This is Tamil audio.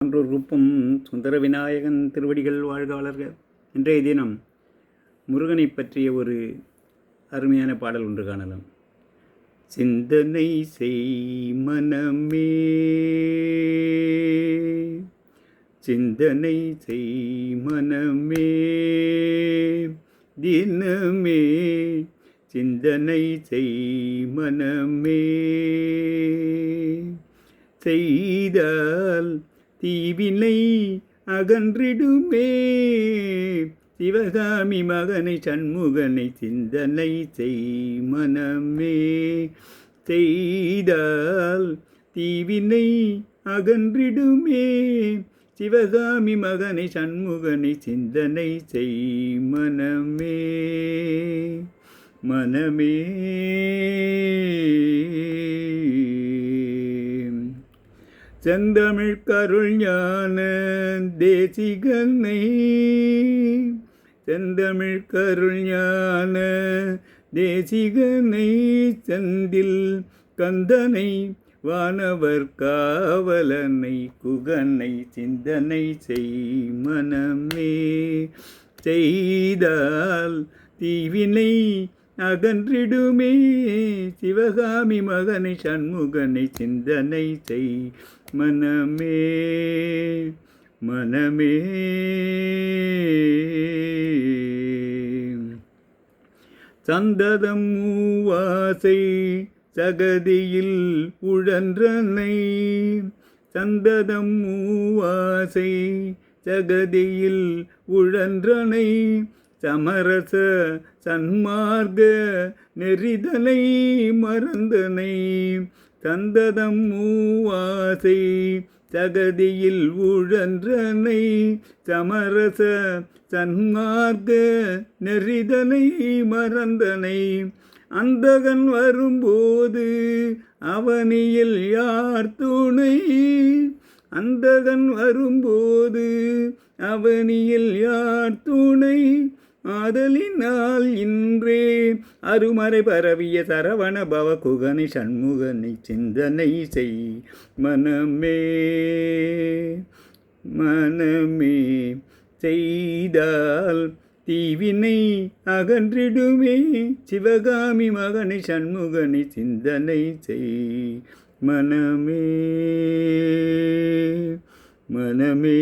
ஆன்றோர் குப்பம் சுந்தர விநாயகன் திருவடிகள் வாழ்க வளர்க. இன்றைய தினம் முருகனை பற்றிய ஒரு அருமையான பாடல் ஒன்று காணலாம். சிந்தனை செய் மனமே, சிந்தனை செய் மனமே, தினமே சிந்தனை செய் மனமே, செய்தால் தீவினை அகன்றிடுமே, சிவகாமி மகனை சண்முகனை சிந்தனை செய் மனமே, செய்தால் தீவினை அகன்றிடுமே, சிவகாமி மகனை சண்முகனை சிந்தனை செய் மனமே, மனமே. செந்தமிழ் கருள் ஞான தேசிகனை, செந்தமிழ் கருள் ஞான தேசிகனை, செந்தில் கந்தனை வானவர் காவலனை குகனை சிந்தனை செய் மனமே, செய்தால் தீவினை அகன்றிடுமே, சிவகாமி மகனை சண்முகனை சிந்தனை செய் மனமே, மனமே. சந்ததம் மூவாசை சகதியில் உழன்றனை, சந்ததம் மூவாசை சகதியில் உழன்றனை, சமரச சன்மார்க்க நெறிதலை மறந்தனை, சந்ததம் மூவாசை சகதியில் உழன்றனை, சமரச சன்மார்க்க நெறிதலை மறந்தனை, அந்தகன் வரும்போது அவனியில் யார் துணை, அந்தகன் வரும்போது அவனியில் யார் துணை, ஆதலினால் இன்றே அருமறை பரவிய சரவண பவ குகனை சண்முகனை சிந்தனை செய் மனமே, மனமே. செய்தால் தீவினை அகன்றிடுமே, சிவகாமி மகனை சண்முகனை சிந்தனை செய் மனமே, மனமே.